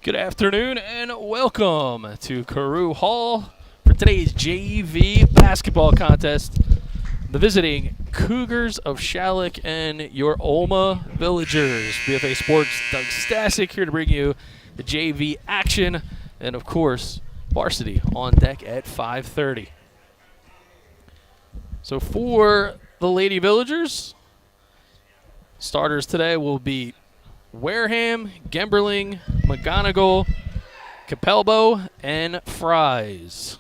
Good afternoon and welcome to Carew Hall for today's JV basketball contest. The visiting Cougars of Schalick and your OLMA Villagers. BFA Sports, Doug Stasic here to bring you the JV action and, of course, varsity on deck at 5:30. So for the Lady Villagers, starters today will be Wareham, Gemberling, McGonigal, Capelbo, and Fries.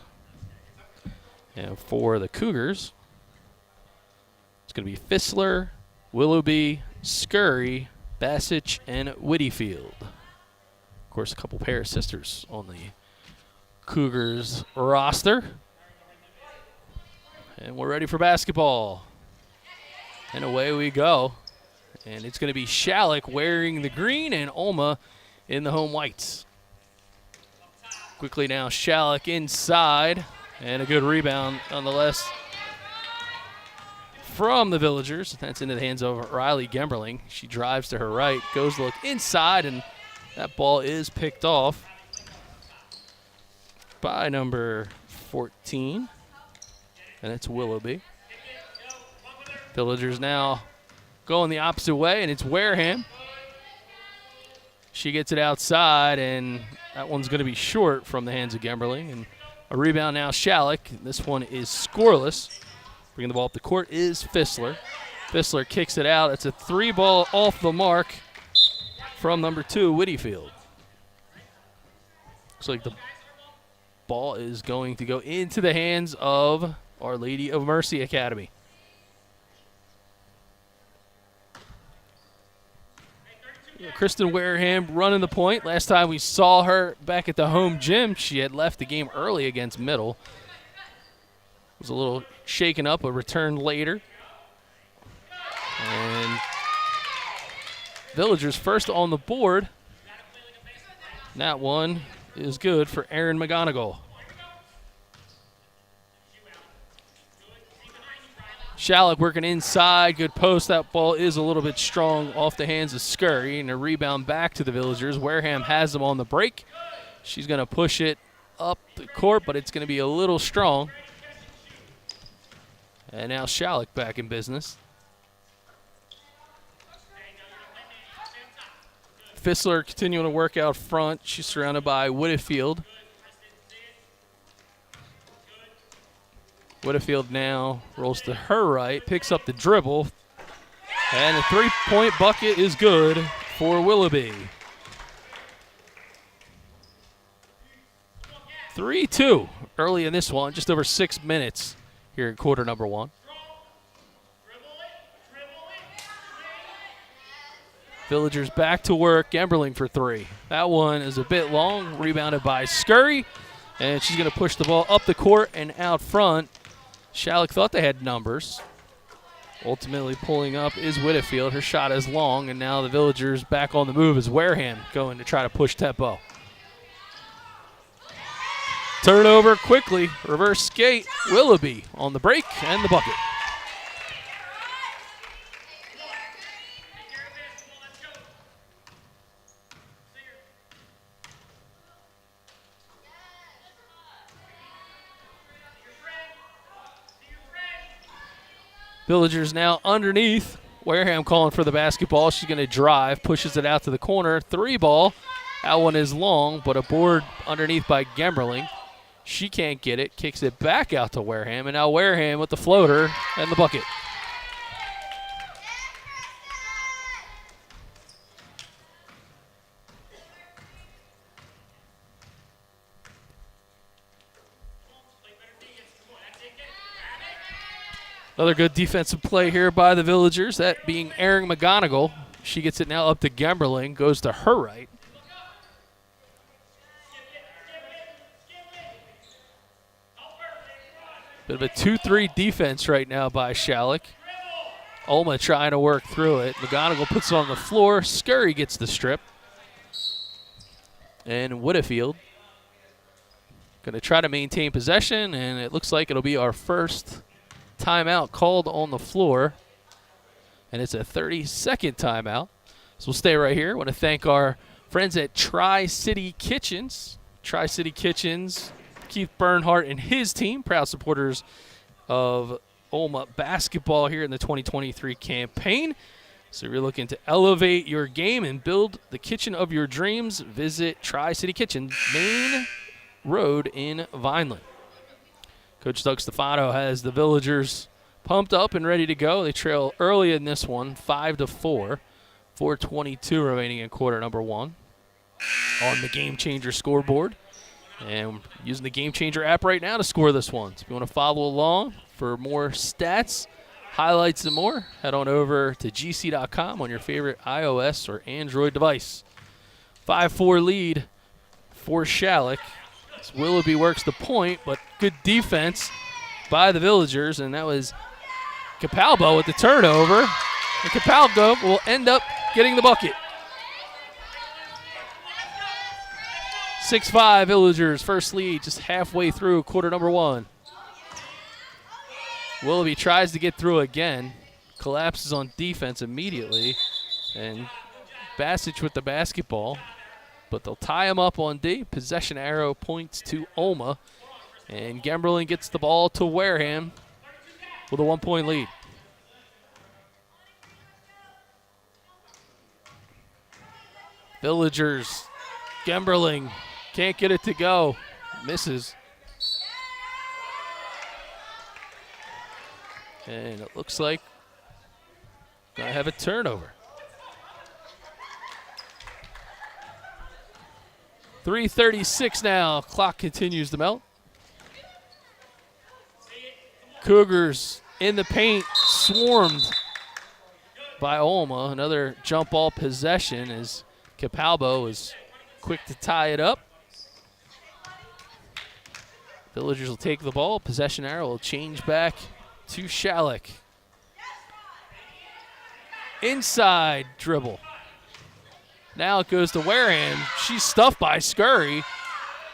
And for the Cougars, it's going to be Fissler, Willoughby, Scurry, Bassich, and Whittyfield. Of course, a couple pair of sisters on the Cougars roster. And we're ready for basketball. And away we go. And it's going to be Schalick wearing the green and OLMA in the home whites. Quickly now, Schalick inside. And a good rebound nonetheless from the Villagers. That's into the hands of Riley Gemberling. She drives to her right, goes to look inside, and that ball is picked off by number 14. And it's Willoughby. Villagers now going the opposite way, and it's Wareham. She gets it outside, and that one's going to be short from the hands of Gemberling. And a rebound now, Schalick. This one is scoreless. Bringing the ball up the court is Fissler. Fissler kicks it out. It's a three ball off the mark from number 2, Whittyfield. Looks like the ball is going to go into the hands of Our Lady of Mercy Academy. Kristen Wareham running the point. Last time we saw her back at the home gym, she had left the game early against Middle. Was a little shaken up, but returned later. And Villagers first on the board. And that one is good for Erin McGonigal. Schalick working inside, good post. That ball is a little bit strong off the hands of Scurry, and a rebound back to the Villagers. Wareham has them on the break. She's going to push it up the court, but it's going to be a little strong. And now Schalick back in business. Fissler continuing to work out front. She's surrounded by Whittyfield. Whittyfield now rolls to her right, picks up the dribble, and the three-point bucket is good for Willoughby. 3-2 early in this one, just over 6 minutes here in quarter number 1. Villagers back to work, Gemberling for 3. That one is a bit long, rebounded by Scurry, and she's going to push the ball up the court and out front. Schalick thought they had numbers. Ultimately pulling up is Whittyfield. Her shot is long, and now the Villagers back on the move as Wareham going to try to push tempo. Turnover quickly. Reverse skate. Willoughby on the break and the bucket. Villagers now underneath. Wareham calling for the basketball. She's going to drive, pushes it out to the corner. 3 ball. That one is long, but a board underneath by Gemberling. She can't get it. Kicks it back out to Wareham, and now Wareham with the floater and the bucket. Another good defensive play here by the Villagers, that being Erin McGonigal. She gets it now up to Gemberling, goes to her right. Bit of a 2-3 defense right now by Schalick. OLMA trying to work through it. McGonigal puts it on the floor. Scurry gets the strip. And Whittyfield going to try to maintain possession, and it looks like it'll be our first timeout called on the floor. And it's a 30-second timeout. So we'll stay right here. I want to thank our friends at Tri-City Kitchens. Tri-City Kitchens, Keith Bernhardt and his team, proud supporters of OLMA Basketball here in the 2023 campaign. So if you're looking to elevate your game and build the kitchen of your dreams, visit Tri-City Kitchen, Main Road in Vineland. Coach Doug Stefano has the Villagers pumped up and ready to go. They trail early in this one, 5-4. 4:22 remaining in quarter number one on the Game Changer scoreboard. And using the Game Changer app right now to score this one. So if you want to follow along for more stats, highlights, and more, head on over to gc.com on your favorite iOS or Android device. 5-4 lead for Schalick. Willoughby works the point, but good defense by the Villagers, and that was Capalbo with the turnover. And Capalbo will end up getting the bucket. 6-5 Villagers, first lead just halfway through quarter number one. Willoughby tries to get through again, collapses on defense immediately, and Bassich with the basketball. But they'll tie him up on D. Possession arrow points to OLMA, and Gemberling gets the ball to Wareham with a 1-point lead. Villagers, Gemberling can't get it to go, misses. And it looks like gonna have a turnover. 3:36 now, clock continues to melt. Cougars in the paint, swarmed by OLMA. Another jump ball possession as Capalbo is quick to tie it up. Villagers will take the ball. Possession arrow will change back to Schalick. Inside dribble. Now it goes to Wareham. She's stuffed by Scurry.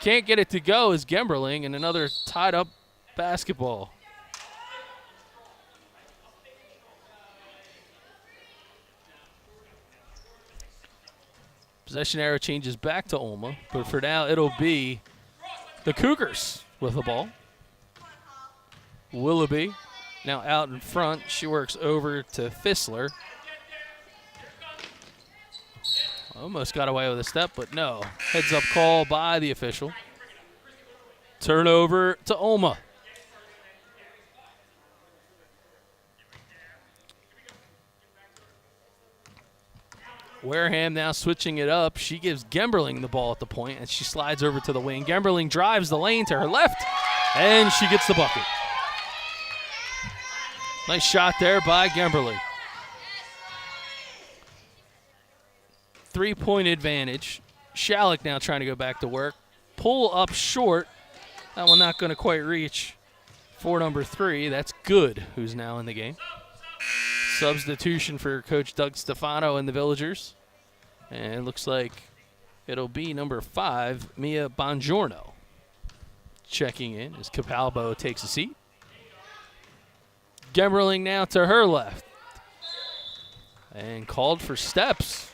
Can't get it to go as Gemberling, and another tied up basketball. Possession arrow changes back to OLMA, but for now it'll be the Cougars with the ball. Willoughby now out in front. She works over to Fissler. Almost got away with a step, but no. Heads up call by the official. Turnover to OLMA. Wareham now switching it up. She gives Gemberling the ball at the point, and she slides over to the wing. Gemberling drives the lane to her left, and she gets the bucket. Nice shot there by Gemberling. 3-point advantage. Schalick now trying to go back to work. Pull up short. That one not going to quite reach for number 3. That's Good, who's now in the game. Substitution for Coach Doug Stefano and the Villagers. And it looks like it'll be number 5, Mia Bongiorno, checking in as Capalbo takes a seat. Gemberling now to her left. And called for steps.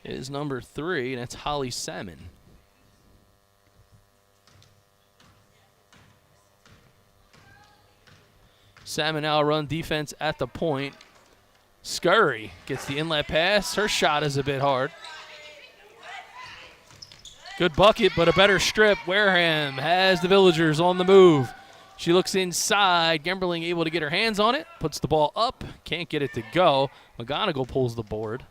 It is number 3, and that's Holly Salmon. Salmon now run defense at the point. Scurry gets the inlet pass. Her shot is a bit hard. Good bucket, but a better strip. Wareham has the Villagers on the move. She looks inside. Gemberling able to get her hands on it. Puts the ball up. Can't get it to go. McGonigal pulls the board.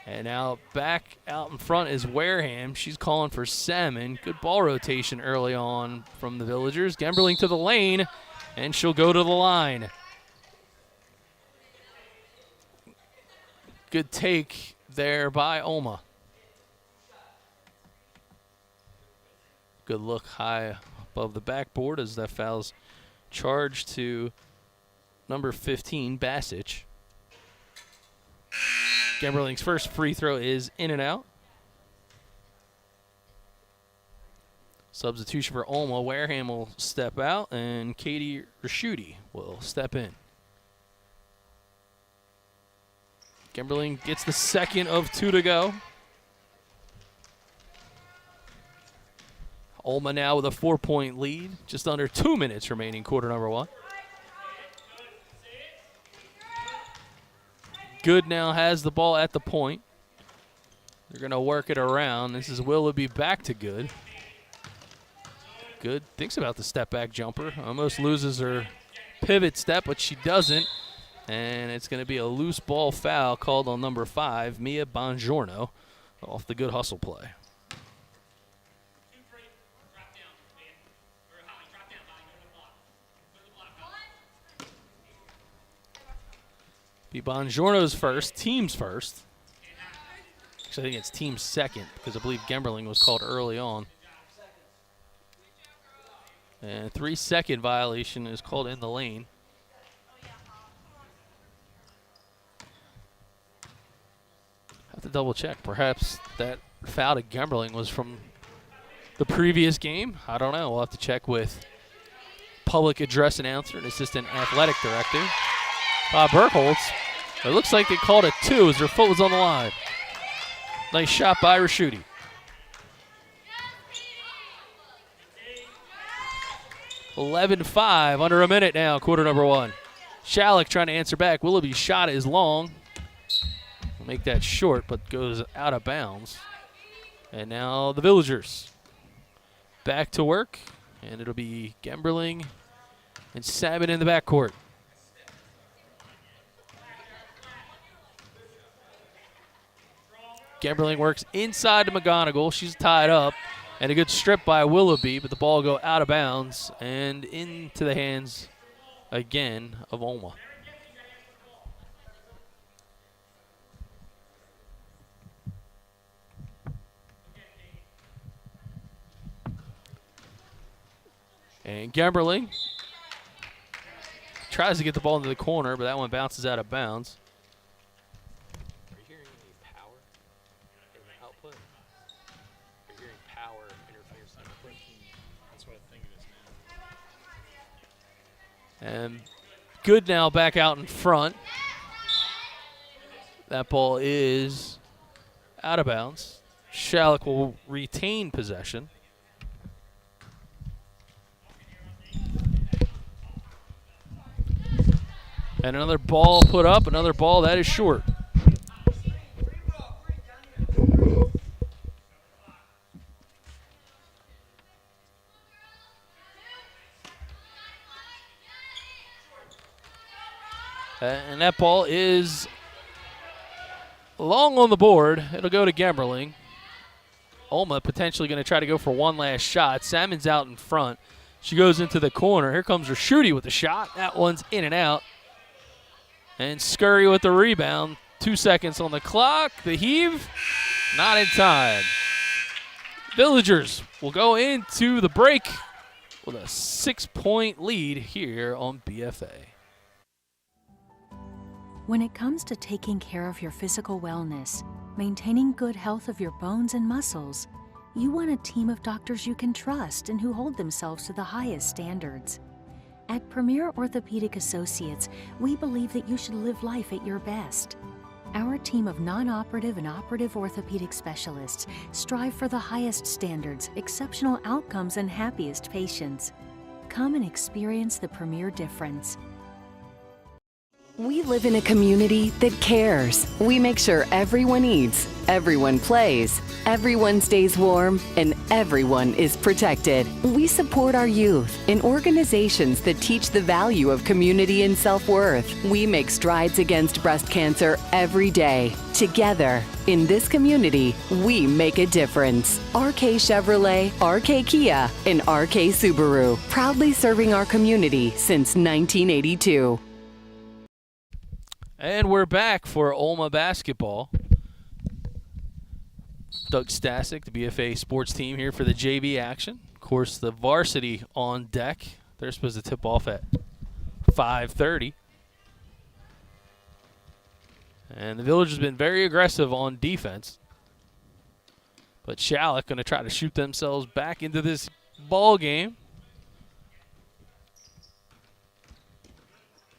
And now back out in front is Wareham. She's calling for Salmon. Good ball rotation early on from the Villagers. Gemberling to the lane, and she'll go to the line. Good take there by OLMA. Good look high above the backboard as that foul's charged to number 15, Bassich. Gemberling's first free throw is in and out. Substitution for OLMA. Wareham will step out, and Katie Raschuti will step in. Gemberling gets the second of 2 to go. OLMA now with a 4-point lead. Just under 2 minutes remaining, quarter number 1. Good now has the ball at the point. They're going to work it around. This is Willoughby back to Good. Good thinks about the step-back jumper. Almost loses her pivot step, but she doesn't. And it's going to be a loose ball foul called on number 5, Mia Bongiorno, off the good hustle play. Be Bongiorno's first, team's first. Actually, I think it's team's second because I believe Gemberling was called early on. And 3-second violation is called in the lane. Have to double check. Perhaps that foul to Gemberling was from the previous game. I don't know. We'll have to check with public address announcer and assistant athletic director Bob Berkholz. It looks like they called it 2 as their foot was on the line. Nice shot by Raschuti. (11-5), under a minute now, quarter number 1. Schalick trying to answer back. Willoughby's shot is long. We'll make that short, but goes out of bounds. And now the Villagers back to work, and it'll be Gemberling and Salmon in the backcourt. Gemberling works inside to McGonigal. She's tied up. And a good strip by Willoughby, but the ball go out of bounds and into the hands again of OLMA. And Gemberling tries to get the ball into the corner, but that one bounces out of bounds. And Good now back out in front. That ball is out of bounds. Schalick will retain possession. And another ball put up, another ball that is short. And that ball is long on the board. It'll go to Gemberling. OLMA potentially going to try to go for one last shot. Salmon's out in front. She goes into the corner. Here comes Raschuti with the shot. That one's in and out. And Scurry with the rebound. 2 seconds on the clock. The heave, not in time. Villagers will go into the break with a 6-point lead here on BFA. When it comes to taking care of your physical wellness, maintaining good health of your bones and muscles, you want a team of doctors you can trust and who hold themselves to the highest standards. At Premier Orthopedic Associates, we believe that you should live life at your best. Our team of non-operative and operative orthopedic specialists strive for the highest standards, exceptional outcomes, and happiest patients. Come and experience the Premier difference. We live in a community that cares. We make sure everyone eats, everyone plays, everyone stays warm, and everyone is protected. We support our youth in organizations that teach the value of community and self-worth. We make strides against breast cancer every day. Together, in this community, we make a difference. RK Chevrolet, RK Kia, and RK Subaru, proudly serving our community since 1982. And we're back for OLMA Basketball. Doug Stasic, the BFA sports team here for the JV action. Of course, the varsity on deck. They're supposed to tip off at 5:30. And the Village has been very aggressive on defense. But Schalick going to try to shoot themselves back into this ball game.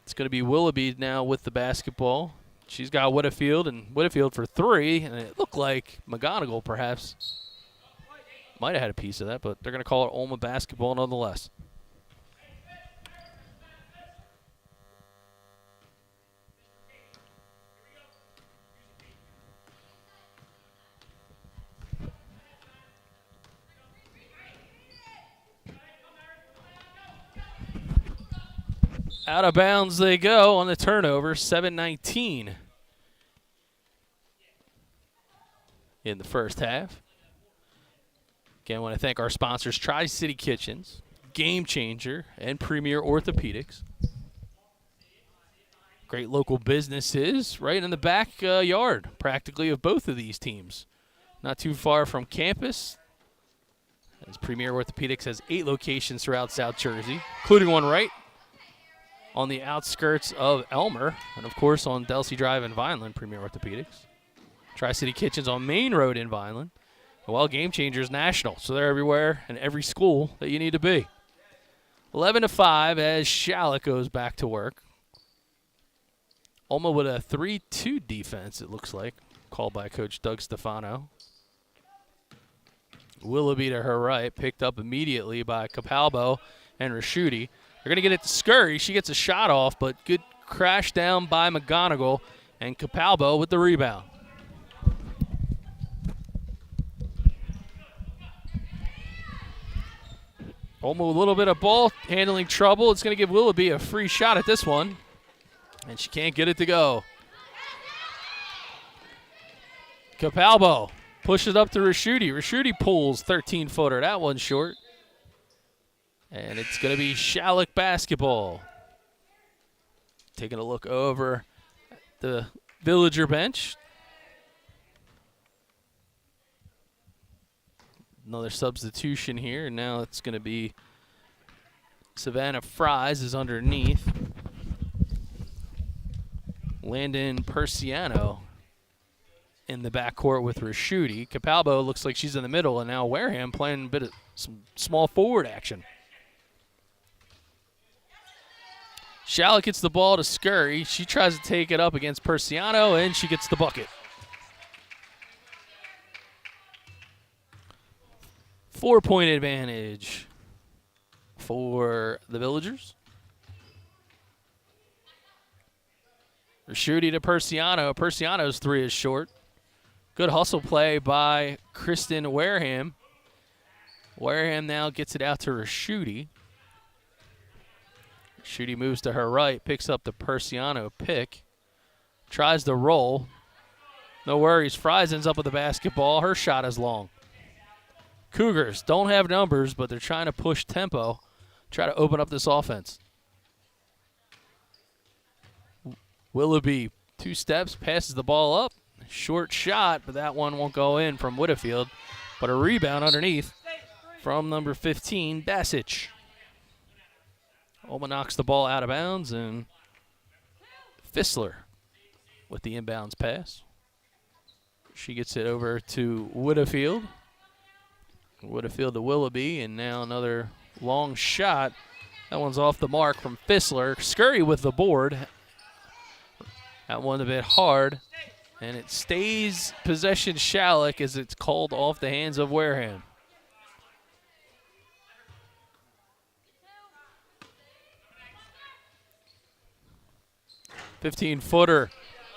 It's going to be Willoughby now with the basketball. She's got Whitfield, and Whitfield for 3, and it looked like McGonigal perhaps might have had a piece of that, but they're going to call it OLMA Basketball nonetheless. Out of bounds they go on the turnover, 7:19 in the first half. Again, I want to thank our sponsors, Tri-City Kitchens, Game Changer, and Premier Orthopedics. Great local businesses right in the backyard, practically, of both of these teams. Not too far from campus, as Premier Orthopedics has 8 locations throughout South Jersey, including one right on the outskirts of Elmer, and of course on Delsey Drive in Vineland, Premier Orthopedics. Tri-City Kitchens on Main Road in Vineland. Well, Game Changers national, so they're everywhere and every school that you need to be. 11-5 as Schalick goes back to work. OLMA with a 3-2 defense, it looks like, called by Coach Doug Stefano. Willoughby to her right, picked up immediately by Capalbo and Raschuti. They're going to get it to Scurry. She gets a shot off, but good crash down by McGonigal, and Capalbo with the rebound. OLMA with a little bit of ball handling trouble. It's going to give Willoughby a free shot at this one, and she can't get it to go. Capalbo pushes up to Raschuti. Raschuti pulls 13-footer. That one's short. And it's going to be Schalick basketball. Taking a look over at the Villager bench. Another substitution here. And now it's going to be Savannah Fries is underneath. Landon Persiano in the backcourt with Raschuti. Capalbo looks like she's in the middle, and now Wareham playing a bit of some small forward action. Schalick gets the ball to Scurry. She tries to take it up against Persiano, and she gets the bucket. 4-point advantage for the Villagers. Raschuti to Persiano. Persiano's 3 is short. Good hustle play by Kristen Wareham. Wareham now gets it out to Raschuti. Raschuti moves to her right, picks up the Persiano pick. Tries to roll. No worries. Fries ends up with the basketball. Her shot is long. Cougars don't have numbers, but they're trying to push tempo, try to open up this offense. Willoughby, 2 steps, passes the ball up. Short shot, but that one won't go in from Whitfield. But a rebound underneath from number 15, Basic. OLMA knocks the ball out of bounds, and Fissler with the inbounds pass. She gets it over to Whitfield. Whitfield to Willoughby, and now another long shot. That one's off the mark from Fissler. Scurry with the board. That one a bit hard, and it stays possession Schalick as it's called off the hands of Wareham. "15-footer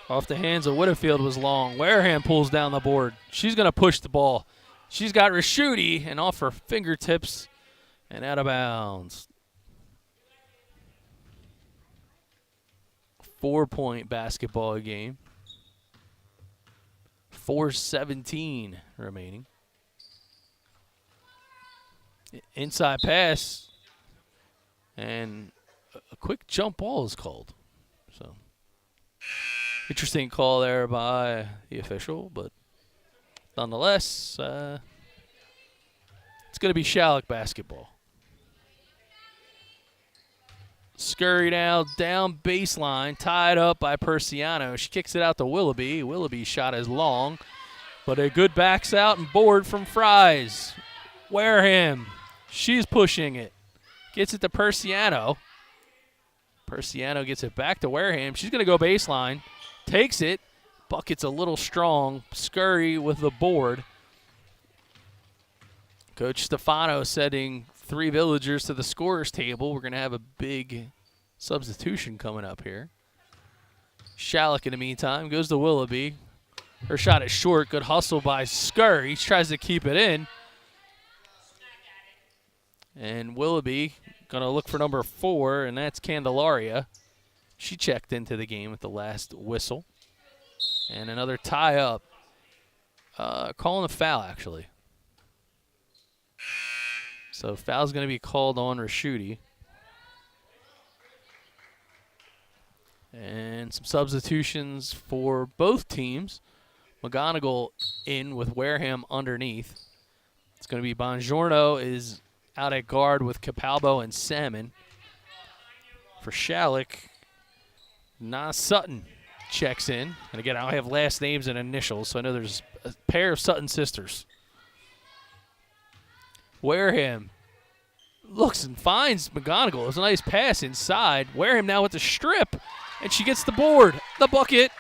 off the hands of Whitfield was long. Wareham pulls down the board. She's going to push the ball. She's got Raschuti, and off her fingertips and out of bounds. 4-point basketball game. 4:17 remaining. Inside pass, and a quick jump ball is called. So, interesting call there by the official, but nonetheless, it's going to be Schalick basketball. Scurry now down baseline, tied up by Persiano. She kicks it out to Willoughby. Willoughby's shot is long, but a good backs out and board from Fries. Wareham She's pushing it. Gets it to Persiano. Persiano gets it back to Wareham. She's going to go baseline. Takes it. Bucket's a little strong. Scurry with the board. Coach Stefano setting 3 villagers to the scorer's table. We're going to have a big substitution coming up here. Schalick in the meantime goes to Willoughby. Her shot is short. Good hustle by Scurry. She tries to keep it in. And Willoughby going to look for number 4, and that's Candelaria. She checked into the game at the last whistle. And another tie-up. Calling a foul, actually. So foul's going to be called on Raschuti. And some substitutions for both teams. McGonigal in with Wareham underneath. It's going to be Bongiorno is out at guard with Capalbo and Salmon. For Schalick, Sutton checks in. And again, I don't have last names and initials, so I know there's a pair of Sutton sisters. Wareham looks and finds McGonigal. It's a nice pass inside. Wareham now with the strip, and she gets the board, the bucket.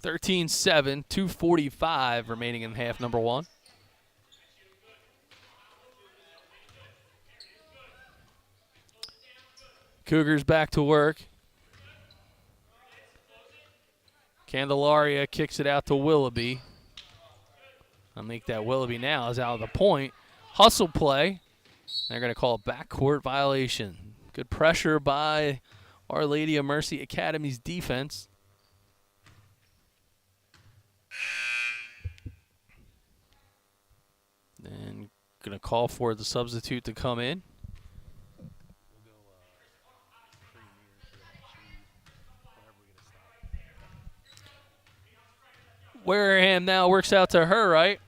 (13-7), 2:45 remaining in half number 1. Cougars back to work. Candelaria kicks it out to Willoughby. I'll make that Willoughby now is out of the point. Hustle play. They're going to call a backcourt violation. Good pressure by Our Lady of Mercy Academy's defense. And going to call for the substitute to come in. Wareham now works out to her, right?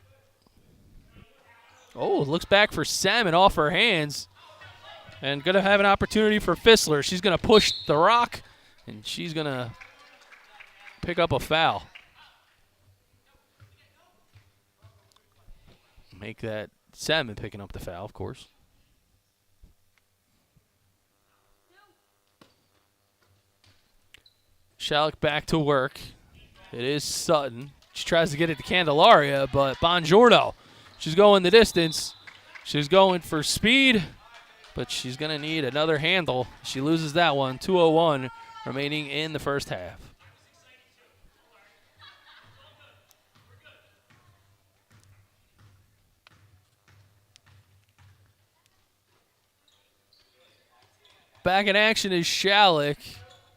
Oh, looks back for Salmon off her hands. And going to have an opportunity for Fissler. She's going to push the rock, and she's going to pick up a foul. Make that Salmon picking up the foul, of course. Schalick back to work. It is Sutton. She tries to get it to Candelaria, but Bongiorno, she's going the distance. She's going for speed, but she's going to need another handle. She loses that one. 2:01 remaining in the first half. Back in action is Schalick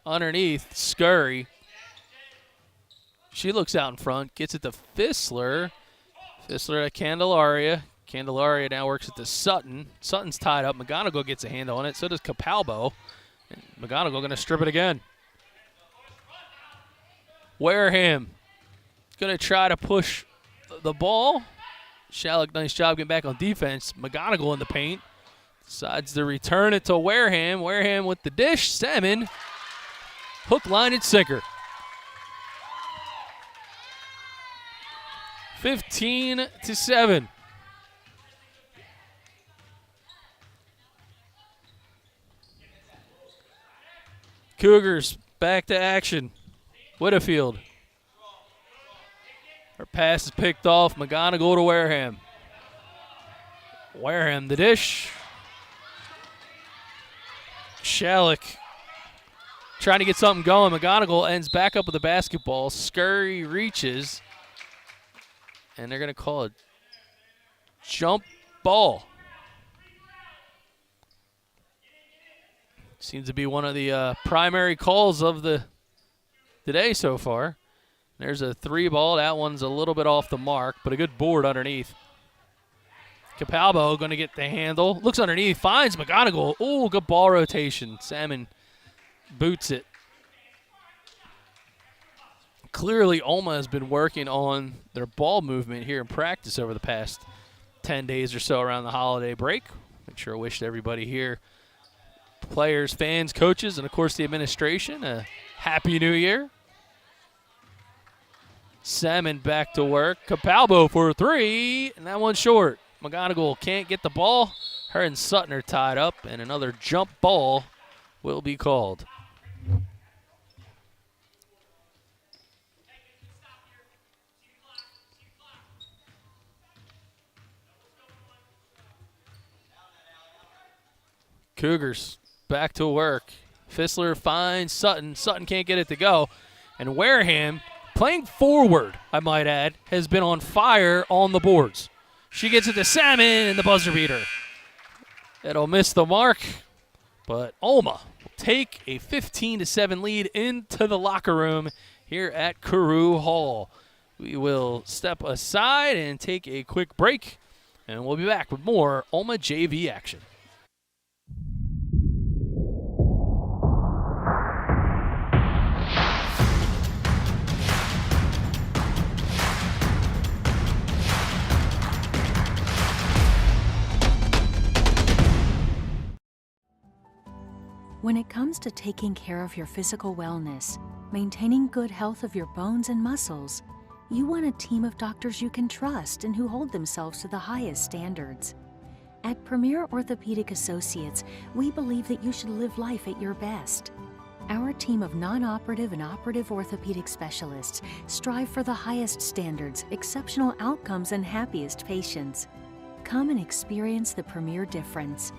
underneath Scurry. She looks out in front, gets it to Fissler. Fissler at Candelaria. Candelaria now works it to Sutton. Sutton's tied up. McGonigal gets a handle on it. So does Capalbo. And McGonigal going to strip it again. Wareham going to try to push the ball. Schalick, nice job getting back on defense. McGonigal in the paint. Decides to return it to Wareham. Wareham with the dish. Salmon. Hook, line, and sinker. 15-7. Cougars back to action. Whitfield. Her pass is picked off. McGonigal to Wareham. Wareham the dish. Schalick trying to get something going. McGonigal ends back up with the basketball. Scurry reaches. And they're going to call it jump ball. Seems to be one of the primary calls of the day so far. There's a 3 ball. That one's a little bit off the mark, but a good board underneath. Capalbo going to get the handle. Looks underneath, finds McGonigal. Oh, good ball rotation. Salmon boots it. Clearly, OLMA has been working on their ball movement here in practice over the past 10 days or so around the holiday break. Make sure I wish everybody here, players, fans, coaches, and, of course, the administration, a Happy New Year. Salmon back to work. Capalbo for 3, and that one's short. McGonigal can't get the ball. Her and Sutton are tied up, and another jump ball will be called. Cougars back to work. Fissler finds Sutton. Sutton can't get it to go. And Wareham, playing forward, I might add, has been on fire on the boards. She gets it to Salmon and the buzzer beater. It'll miss the mark, but OLMA will take a 15-7 lead into the locker room here at Carew Hall. We will step aside and take a quick break, and we'll be back with more OLMA JV action. When it comes to taking care of your physical wellness, maintaining good health of your bones and muscles, you want a team of doctors you can trust and who hold themselves to the highest standards. At Premier Orthopedic Associates, we believe that you should live life at your best. Our team of non-operative and operative orthopedic specialists strive for the highest standards, exceptional outcomes, and happiest patients. Come and experience the Premier difference.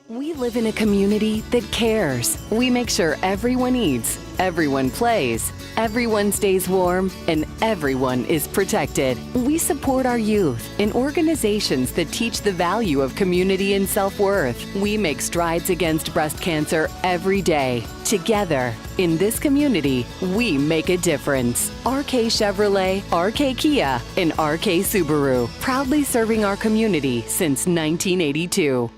We live in a community that cares. We make sure everyone eats, everyone plays, everyone stays warm, and everyone is protected. We support our youth in organizations that teach the value of community and self-worth. We make strides against breast cancer every day. Together, in this community, we make a difference. RK Chevrolet, RK Kia, and RK Subaru, proudly serving our community since 1982.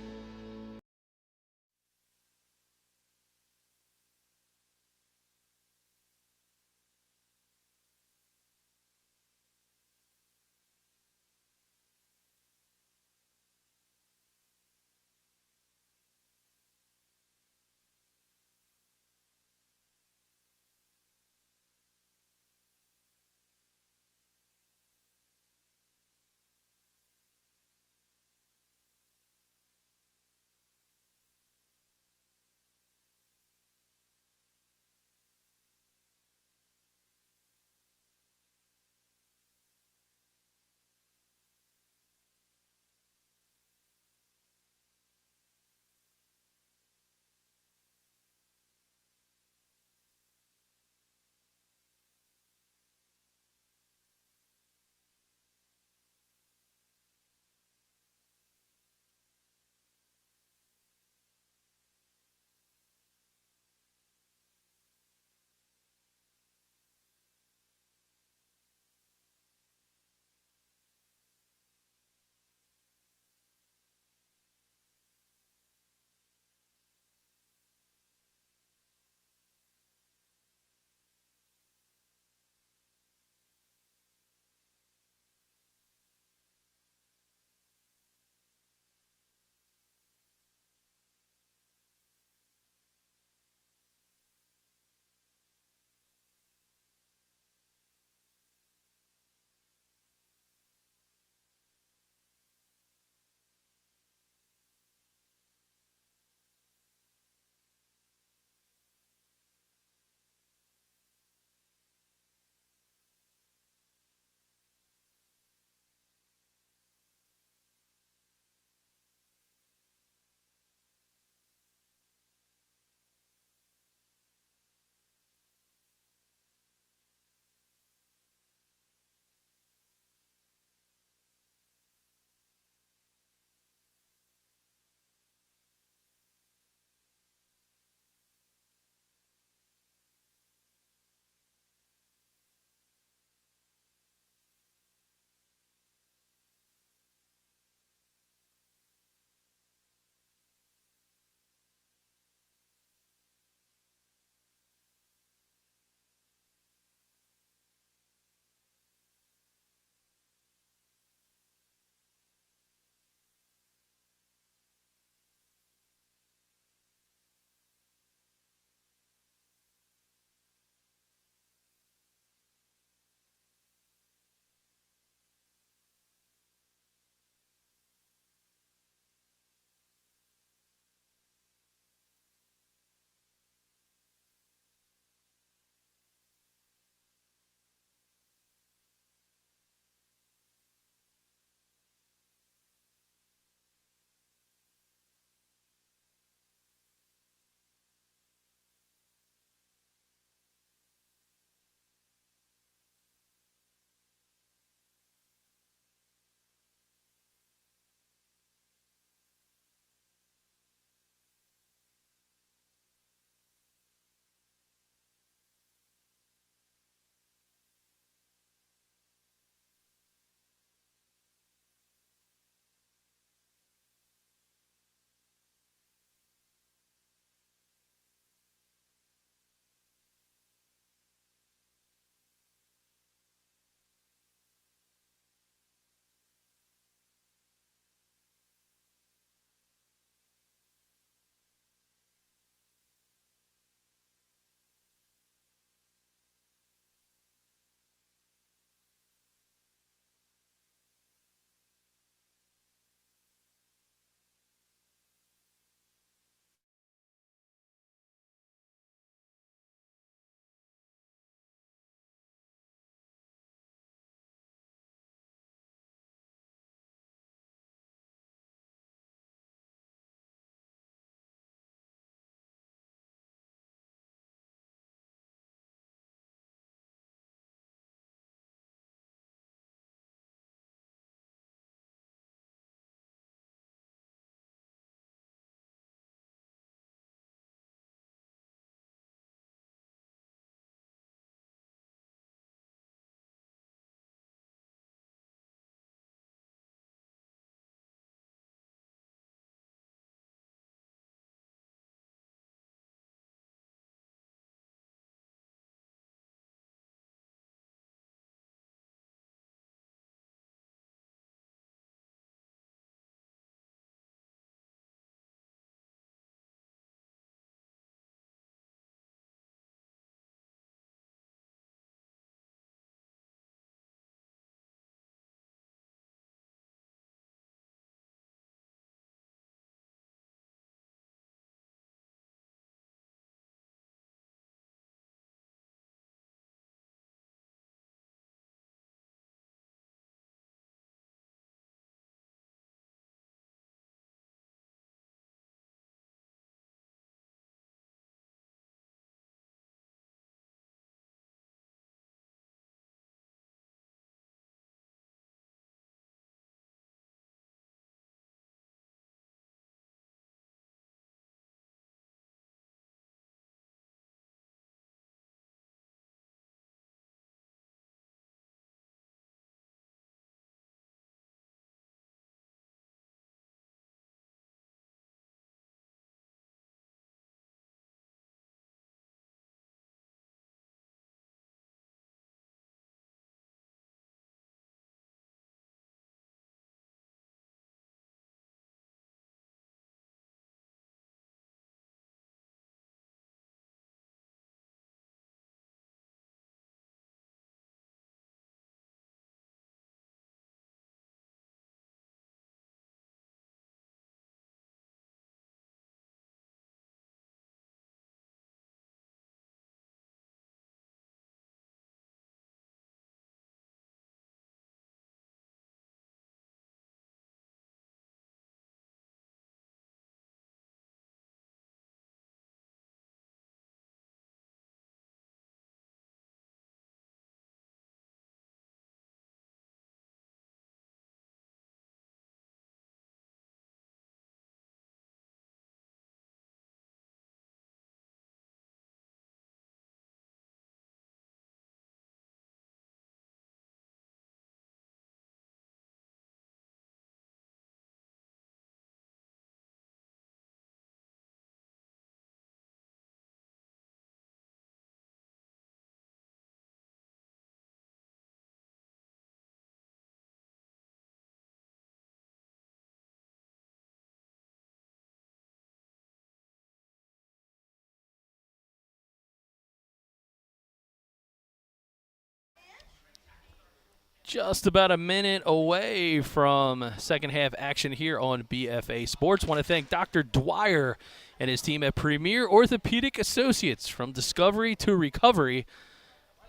Just about a minute away from second half action here on BFA Sports. Want to thank Dr. Dwyer and his team at Premier Orthopedic Associates. From discovery to recovery,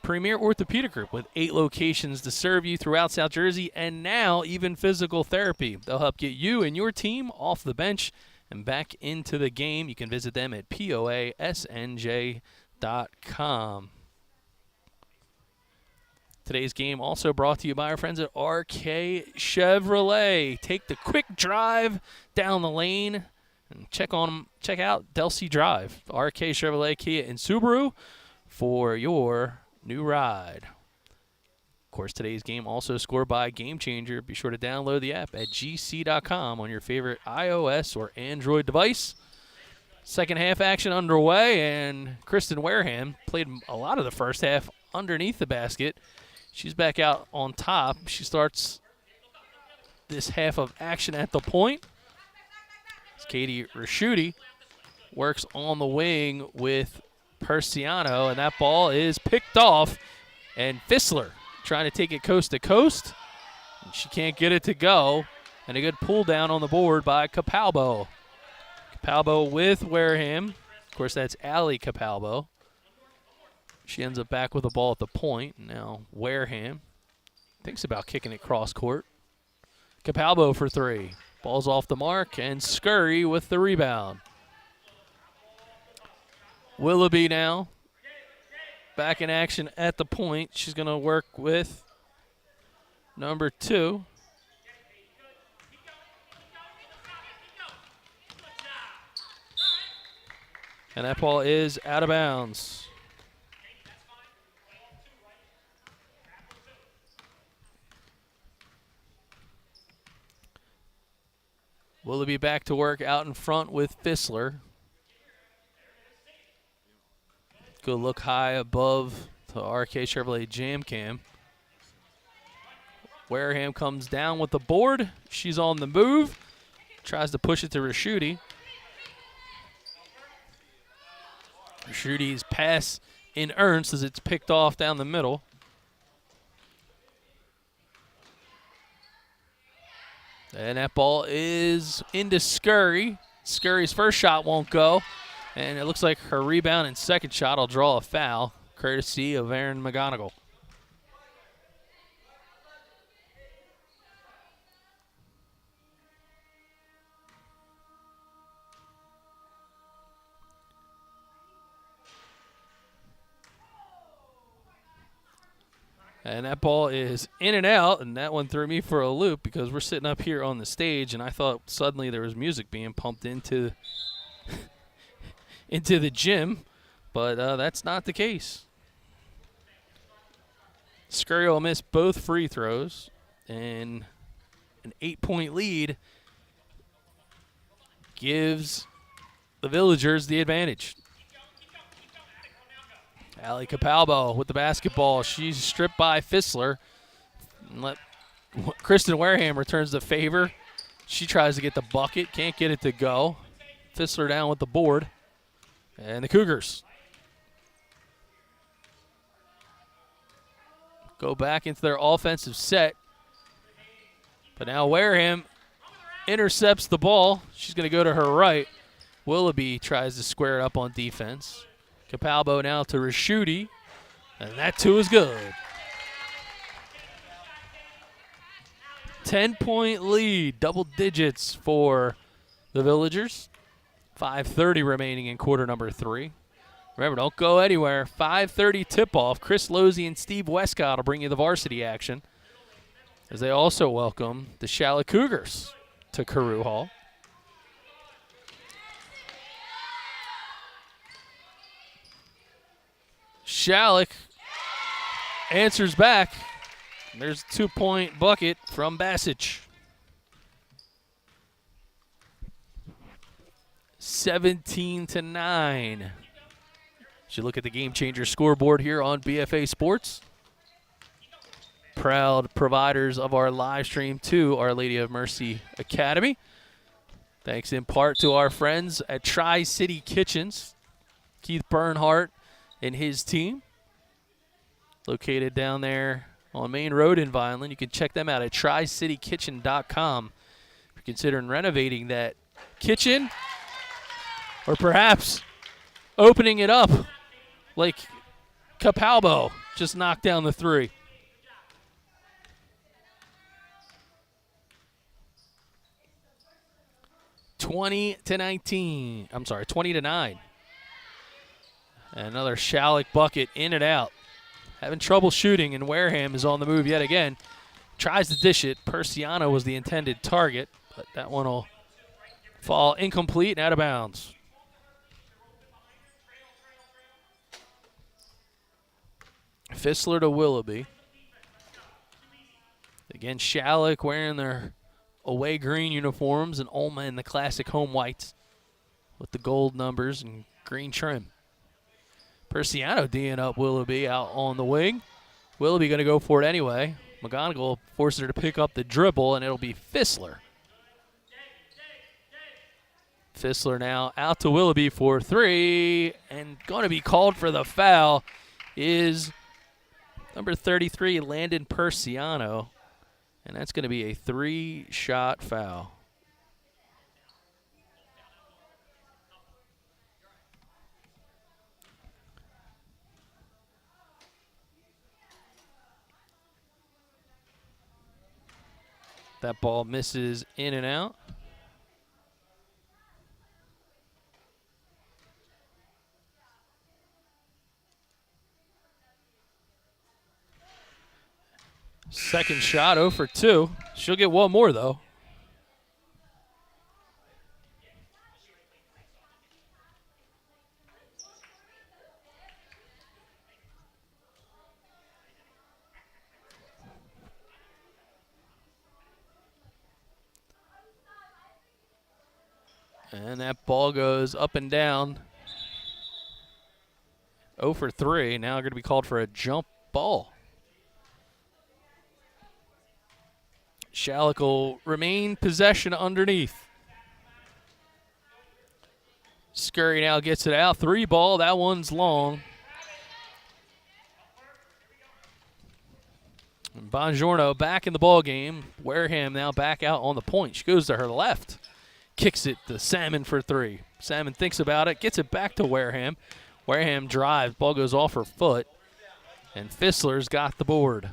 Premier Orthopedic Group with 8 locations to serve you throughout South Jersey, and now even physical therapy. They'll help get you and your team off the bench and back into the game. You can visit them at poasnj.com. Today's game also brought to you by our friends at RK Chevrolet. Take the quick drive down the lane and check out Delsea Drive, RK Chevrolet, Kia, and Subaru for your new ride. Of course, today's game also scored by Game Changer. Be sure to download the app at gc.com on your favorite iOS or Android device. Second half action underway, and Kristen Wareham played a lot of the first half underneath the basket. She's back out on top. She starts this half of action at the point. Katie Raschuti works on the wing with Persiano, and that ball is picked off. And Fissler trying to take it coast to coast. She can't get it to go. And a good pull down on the board by Capalbo. Capalbo with Wareham. Of course, that's Allie Capalbo. She ends up back with the ball at the point. Now Wareham thinks about kicking it cross court. Capalbo for 3. Ball's off the mark, and Scurry with the rebound. Willoughby now back in action at the point. She's going to work with number 2. And that ball is out of bounds. Willoughby back to work out in front with Fissler. Good look high above the RK Chevrolet Jam Cam. Wareham comes down with the board. She's on the move. Tries to push it to Raschuti. Raschuti's pass in earnest as it's picked off down the middle. And that ball is into Scurry. Scurry's first shot won't go. And it looks like her rebound and second shot will draw a foul, courtesy of Aaron McGonigal. And that ball is in and out, and that one threw me for a loop because we're sitting up here on the stage, and I thought suddenly there was music being pumped into the gym, but that's not the case. Scurry will miss both free throws, and an 8-point lead gives the Villagers the advantage. Allie Capalbo with the basketball. She's stripped by Fissler. Kristen Wareham returns the favor. She tries to get the bucket. Can't get it to go. Fissler down with the board. And the Cougars go back into their offensive set. But now Wareham intercepts the ball. She's going to go to her right. Willoughby tries to square it up on defense. Capalbo now to Raschuti, and that too is good. 10-point lead, double digits for the Villagers. 5:30 remaining in quarter number 3. Remember, don't go anywhere. 5:30 tip-off. Chris Losey and Steve Westcott will bring you the varsity action, as they also welcome the Schalick Cougars to Carew Hall. Schalick answers back. There's a 2-point bucket from Bassich. 17-9. As you look at the Game Changer scoreboard here on BFA Sports. Proud providers of our live stream to Our Lady of Mercy Academy. Thanks in part to our friends at Tri-City Kitchens. Keith Bernhardt and his team, located down there on Main Road in Vineland. You can check them out at tricitykitchen.com. If you're considering renovating that kitchen or perhaps opening it up like Capalbo just knocked down the three. $20 to 19. I'm sorry, 20 to 9. Another Schalick bucket in and out. Having trouble shooting, and Wareham is on the move yet again. Tries to dish it. Persiano was the intended target, but that one will fall incomplete and out of bounds. Fissler to Willoughby. Again, Schalick wearing their away green uniforms, and OLMA in the classic home whites with the gold numbers and green trim. Persiano D'ing up Willoughby out on the wing. Willoughby going to go for it anyway. McGonigal forces her to pick up the dribble, and it'll be Fissler. Fissler now out to Willoughby for three, and going to be called for the foul is number 33, Landon Persiano, and that's going to be a 3-shot foul. That ball misses in and out. Second shot, 0 for 2. She'll get one more, though. And that ball goes up and down. 0 for 3. Now going to be called for a jump ball. Schalick will remain possession underneath. Scurry now gets it out. 3 ball. That one's long. And Bongiorno back in the ball game. Wareham now back out on the point. She goes to her left. Kicks it to Salmon for 3. Salmon thinks about it. Gets it back to Wareham. Wareham drives. Ball goes off her foot. And Fissler's got the board.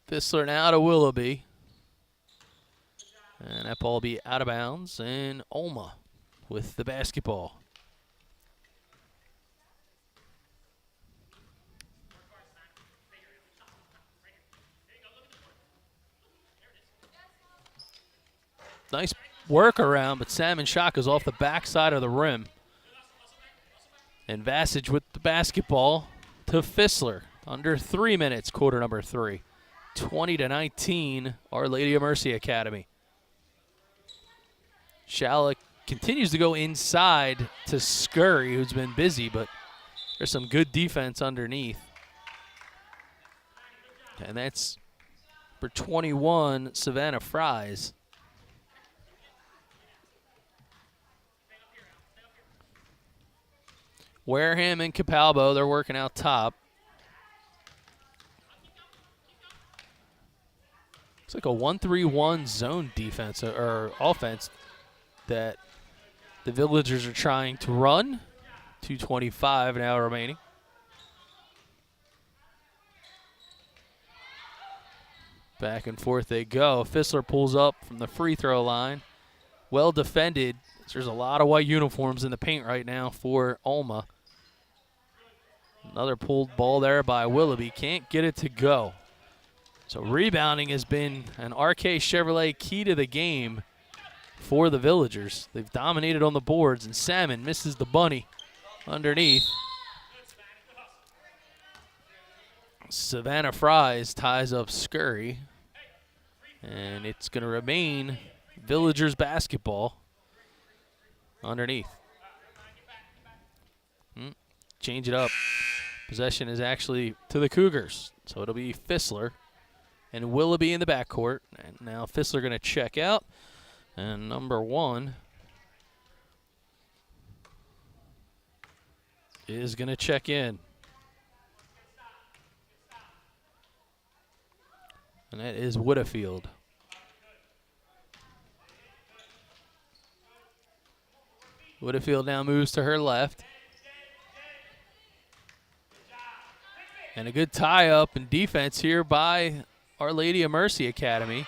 Fissler now to Willoughby. And that ball will be out of bounds. And OLMA with the basketball. Nice workaround, but Salmon shot goes off the backside of the rim. And Vasage with the basketball to Fissler. Under 3 minutes, quarter number 3. 20 to 19, Our Lady of Mercy Academy. Schalick continues to go inside to Scurry, who's been busy, but there's some good defense underneath. And that's for 21, Savannah Fries. Wareham and Capalbo, they're working out top. It's like a 1-3-1 zone defense or offense that the Villagers are trying to run. 2:25 now remaining. Back and forth they go. Fissler pulls up from the free throw line. Well defended. There's a lot of white uniforms in the paint right now for OLMA. Another pulled ball there by Willoughby. Can't get it to go. So rebounding has been an RK Chevrolet key to the game for the Villagers. They've dominated on the boards, and Salmon misses the bunny underneath. Savannah Fries ties up Scurry, and it's going to remain Villagers basketball underneath. Change it up. Possession is actually to the Cougars, so it'll be Fissler and Willoughby in the backcourt. And now Fissler going to check out, and number 1 is going to check in. and that is Newfield. Newfield now moves to her left. And a good tie-up and defense here by Our Lady of Mercy Academy.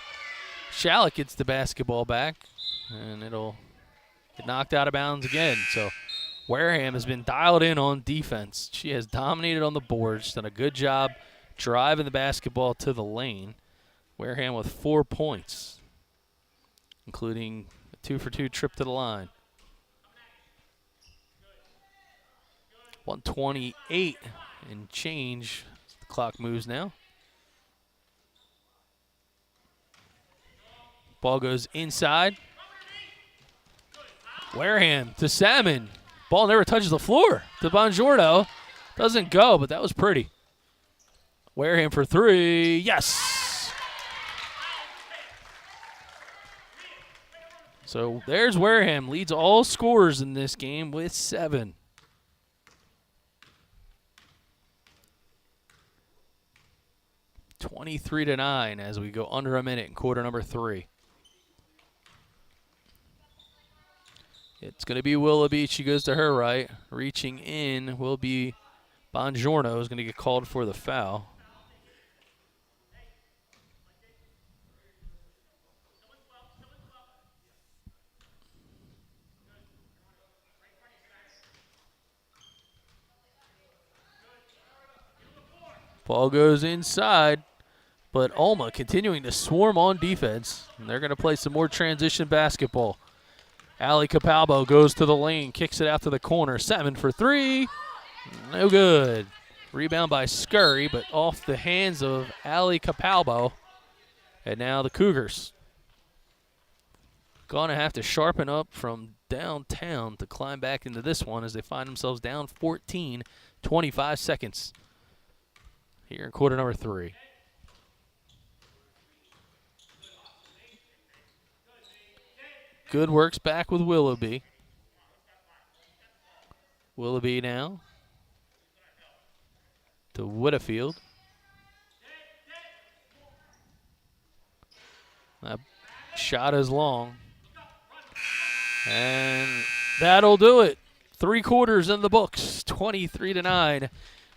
Schalick gets the basketball back, and it'll get knocked out of bounds again. So Wareham has been dialed in on defense. She has dominated on the board. She's done a good job driving the basketball to the lane. Wareham with 4 points, including a 2-for-2 trip to the line. 128 and change. The clock moves now. Ball goes inside. Wareham to Salmon. Ball never touches the floor. To Bongiorno. Doesn't go, but that was pretty. Wareham for 3. Yes! So there's Wareham. Leads all scorers in this game with 7. (23-9) as we go under a minute in quarter number 3. It's going to be Willoughby. She goes to her right. Reaching in will be Bongiorno, is going to get called for the foul. Ball goes inside, but OLMA continuing to swarm on defense. And they're going to play some more transition basketball. Ali Capalbo goes to the lane, kicks it out to the corner. 7 for 3. No good. Rebound by Scurry, but off the hands of Ali Capalbo. And now the Cougars going to have to sharpen up from downtown to climb back into this one as they find themselves down 14, 25 seconds here in quarter number 3. Good works back with Willoughby. Willoughby now to Newfield. That shot is long. And that'll do it. 3 quarters in the books. 23-9.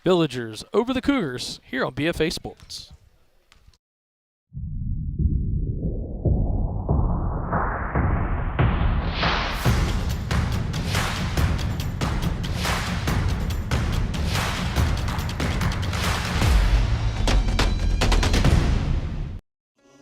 Villagers over the Cougars here on BFA Sports.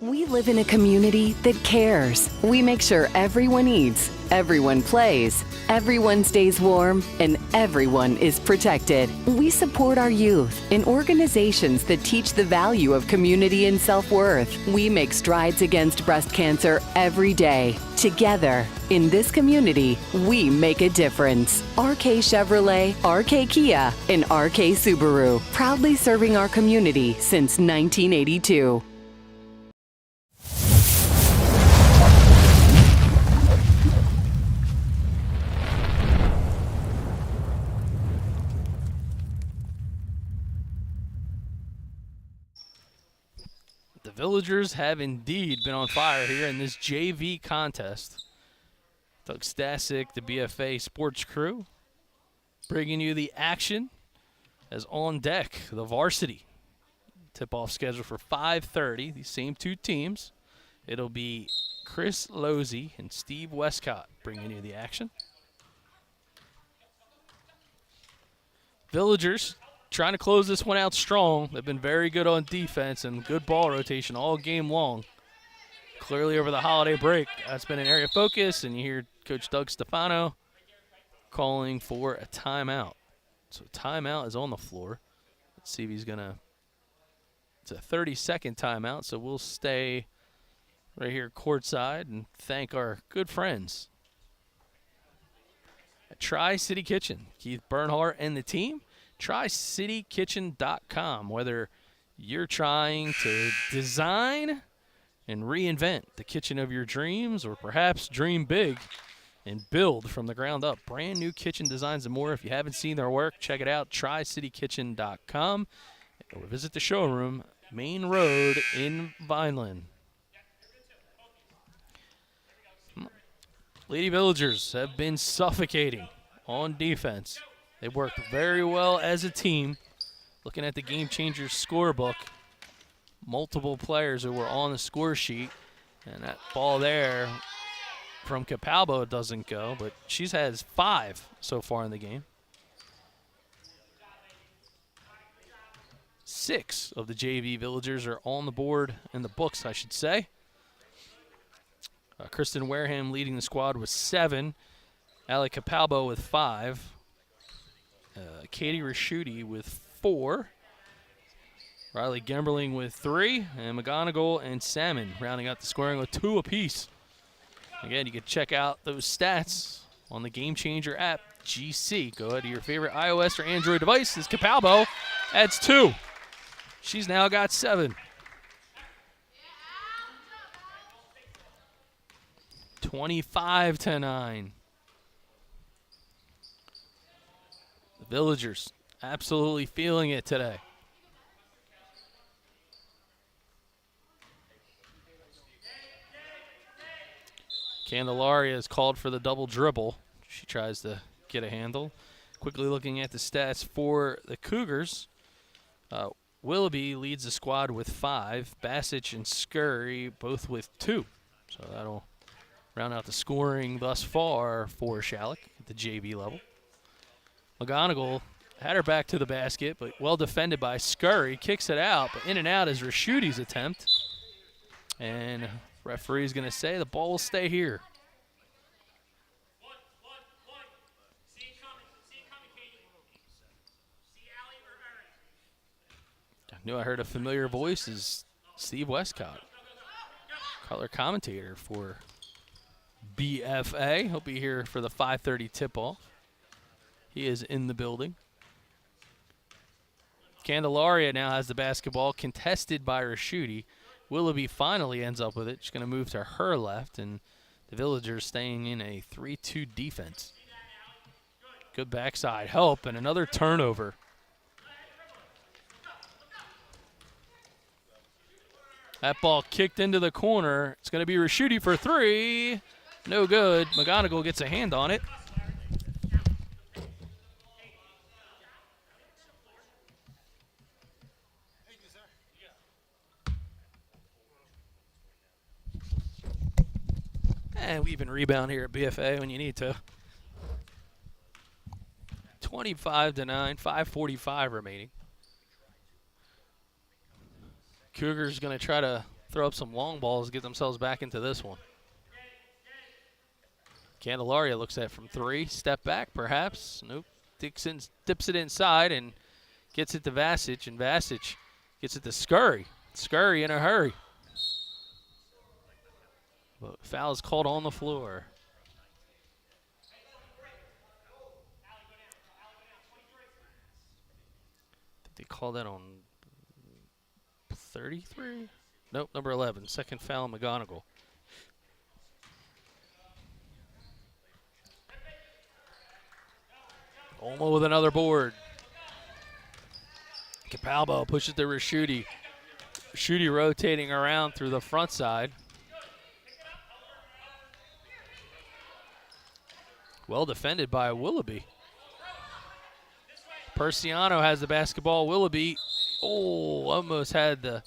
We live in a community that cares. We make sure everyone eats, everyone plays, everyone stays warm, and everyone is protected. We support our youth in organizations that teach the value of community and self-worth. We make strides against breast cancer every day. Together, in this community, we make a difference. RK Chevrolet, RK Kia, and RK Subaru, proudly serving our community since 1982. The Villagers have indeed been on fire here in this JV contest. Doug Stasic, the BFA Sports crew, bringing you the action as on deck, the varsity. Tip-off scheduled for 5:30, these same 2 teams. It'll be Chris Losey and Steve Westcott bringing you the action. Villagers trying to close this one out strong. They've been very good on defense and good ball rotation all game long. Clearly over the holiday break, that's been an area of focus, and you hear Coach Doug Stefano calling for a timeout. So timeout is on the floor. Let's see if he's going to – it's a 30-second timeout, so we'll stay right here courtside and thank our good friends at Tri-City Kitchen, Keith Bernhardt and the team. TriCityKitchen.com. Whether you're trying to design and reinvent the kitchen of your dreams, or perhaps dream big and build from the ground up. Brand new kitchen designs and more. If you haven't seen their work, check it out, TriCityKitchen.com, or visit the showroom Main Road in Vineland. Lady Villagers have been suffocating on defense. They worked very well as a team. Looking at the Game Changers scorebook, multiple players who were on the score sheet, and that ball there from Capalbo doesn't go, but she has 5 so far in the game. 6 of the JV Villagers are on the board, in the books, I should say. Kristen Wareham leading the squad with 7. Allie Capalbo with 5. Katie Raschuti with 4. Riley Gemberling with 3. And McGonigal and Salmon rounding out the scoring with 2 apiece. Again, you can check out those stats on the Game Changer app, GC. Go ahead to your favorite iOS or Android device. As Capalbo adds 2. She's now got 7. 25-9. The Villagers absolutely feeling it today. Candelaria is called for the double dribble. She tries to get a handle. Quickly looking at the stats for the Cougars. Willoughby leads the squad with 5. Bassich and Scurry both with 2. So that'll round out the scoring thus far for Schalick at the JV level. McGonigal had her back to the basket, but well defended by Scurry. Kicks it out, but in and out is Rashuti's attempt. And referee's going to say the ball will stay here. I knew I heard a familiar voice is Steve Westcott, color commentator for BFA. He'll be here for the 5:30 tip-off. He is in the building. Candelaria now has the basketball, contested by Raschuti. Willoughby finally ends up with it. She's going to move to her left, and the Villagers staying in a 3-2 defense. Good backside help, and another turnover. That ball kicked into the corner. It's going to be Raschuti for 3. No good. McGonigal gets a hand on it. And we even rebound here at BFA when you need to. 25-9, 5:45 remaining. Cougars going to try to throw up some long balls to get themselves back into this one. Candelaria looks at from 3. Step back, perhaps. Nope. Dips it inside and gets it to Vasic, and Vasic gets it to Scurry. Scurry in a hurry. But foul is called on the floor. I think they called that on 33? Nope, number 11. Second foul on McGonigal. OLMA with another board. Capalbo pushes to Raschuti. Raschuti rotating around through the front side. Well defended by Willoughby. Persiano has the basketball. Willoughby, almost had the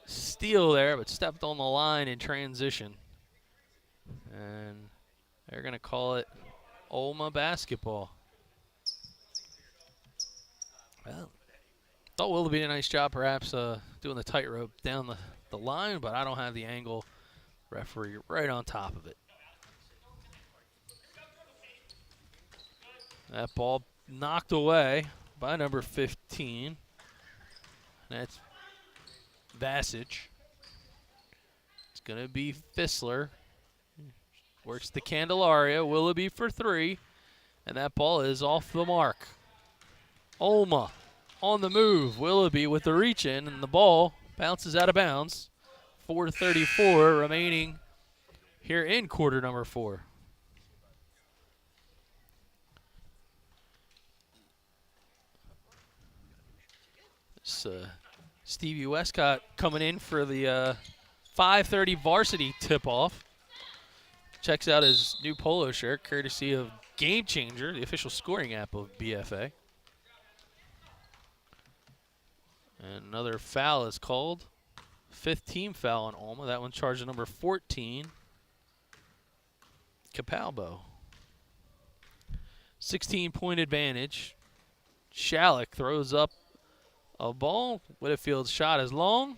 steal there, but stepped on the line in transition. And they're going to call it OLMA Basketball. Well, thought Willoughby did a nice job perhaps doing the tightrope down the line, but I don't have the angle. Referee right on top of it. That ball knocked away by number 15. That's Vasic. It's going to be Fissler. Works the Candelaria. Willoughby for 3. And that ball is off the mark. OLMA on the move. Willoughby with the reach in, and the ball bounces out of bounds. 4:34 remaining here in quarter number 4. Stevie Westcott coming in for the 5:30 varsity tip-off. Checks out his new polo shirt, courtesy of Game Changer, the official scoring app of BFA. And another foul is called. 5th team foul on OLMA. That one charged to number 14, Capalbo. 16-point advantage. Schalick throws up a ball. Whitfield's shot is long.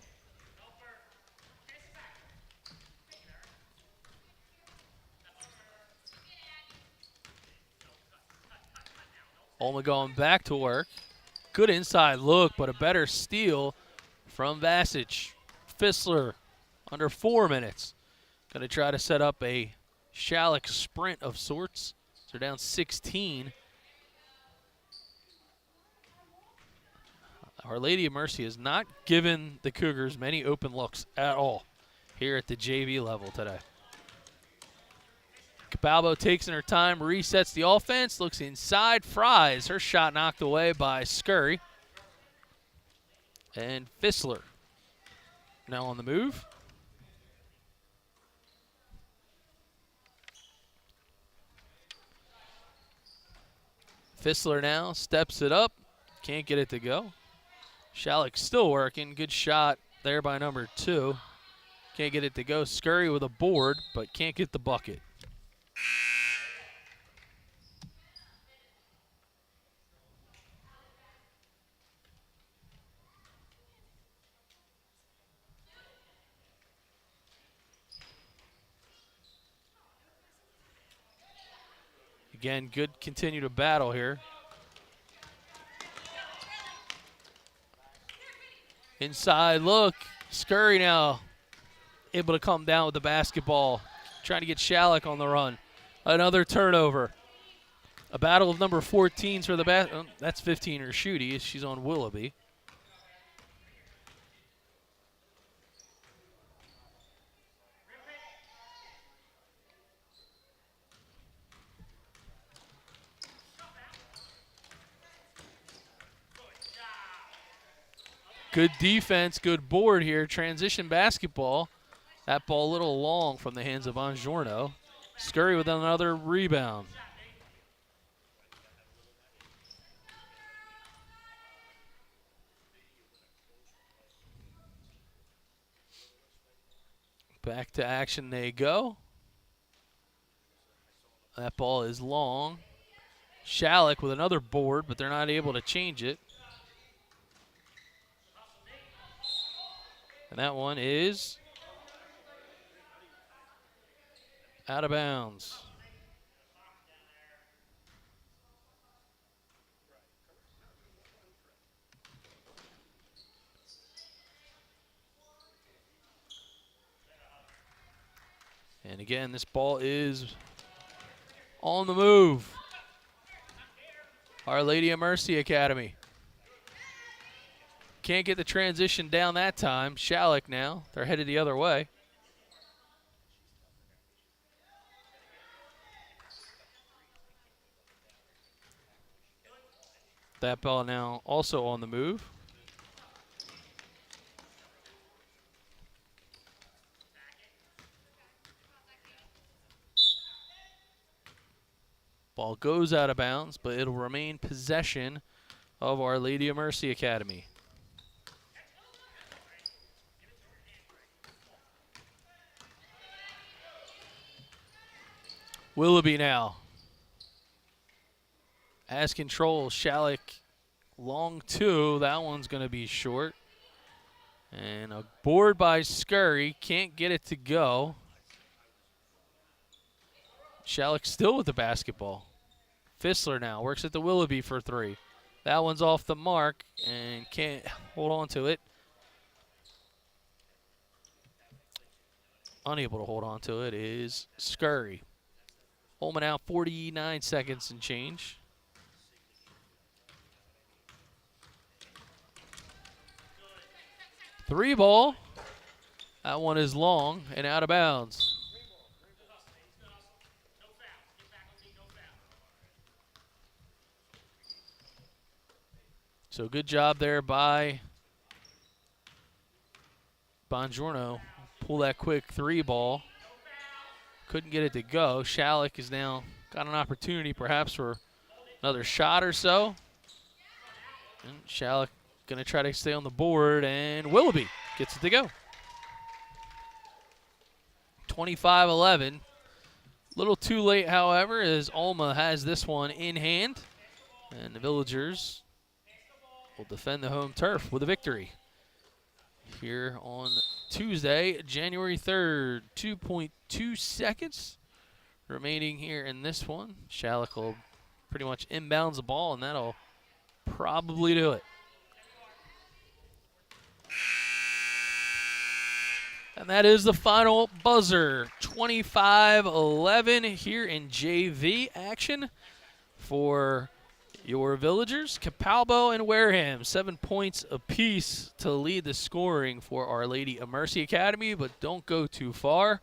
OLMA going back to work. Good inside look, but a better steal from Vasich. Fissler under 4 minutes. Going to try to set up a Schalick sprint of sorts. So they're down 16. Our Lady of Mercy has not given the Cougars many open looks at all here at the JV level today. Capalbo takes in her time, resets the offense, looks inside, Fries. Her shot knocked away by Scurry. And Fissler now on the move. Fissler now steps it up, can't get it to go. Schalick still working, good shot there by number 2. Can't get it to go. Scurry with a board, but can't get the bucket. Again, good continue to battle here. Inside look. Scurry now able to come down with the basketball. Trying to get Schalick on the run. Another turnover. A battle of number 14s for the that's 15 or Shooty. She's on Willoughby. Good defense, good board here. Transition basketball. That ball a little long from the hands of Bongiorno. Scurry with another rebound. Back to action they go. That ball is long. Schalick with another board, but they're not able to change it. And that one is out of bounds. And again, this ball is on the move. Our Lady of Mercy Academy. Can't get the transition down that time. Schalick now. They're headed the other way. That ball now also on the move. Ball goes out of bounds, but it'll remain possession of Our Lady of Mercy Academy. Willoughby now has control. Schalick long 2. That one's going to be short. And a board by Scurry. Can't get it to go. Schalick still with the basketball. Fissler now works at the Willoughby for 3. That one's off the mark and can't hold on to it. Unable to hold on to it is Scurry. OLMA now 49 seconds and change. Three ball. That one is long and out of bounds. So good job there by Bongiorno pull that quick 3 ball. Couldn't get it to go. Schalick has now got an opportunity perhaps for another shot or so. And Schalick going to try to stay on the board, and Willoughby gets it to go. 25-11. Little too late, however, as OLMA has this one in hand. And the Villagers will defend the home turf with a victory. Here on Tuesday, January 3rd, 2.2 seconds remaining here in this one. Schalick will pretty much inbounds the ball, and that'll probably do it. And that is the final buzzer. 25-11 here in JV action for your Villagers. Capalbo and Wareham, 7 points apiece to lead the scoring for Our Lady of Mercy Academy, but don't go too far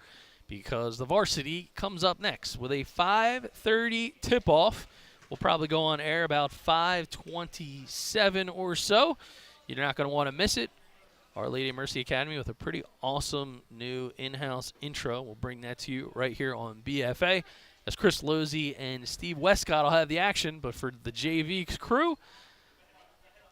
because the varsity comes up next with a 5:30 tip-off. We'll probably go on air about 5:27 or so. You're not going to want to miss it. Our Lady of Mercy Academy with a pretty awesome new in-house intro. We'll bring that to you right here on BFA. As Chris Lozzi and Steve Westcott will have the action, but for the JV crew,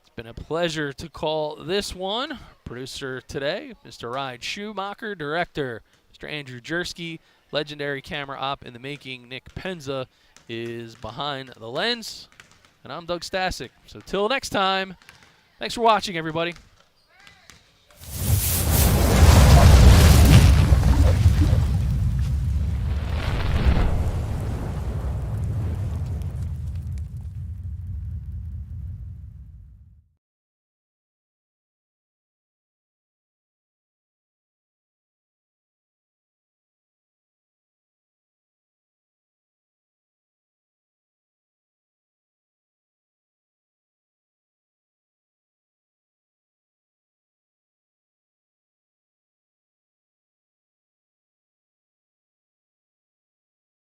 it's been a pleasure to call this one. Producer today, Mr. Ryan Schumacher. Director, Mr. Andrew Jersky. Legendary camera op in the making, Nick Penza, is behind the lens. And I'm Doug Stasic. So till next time, thanks for watching, everybody.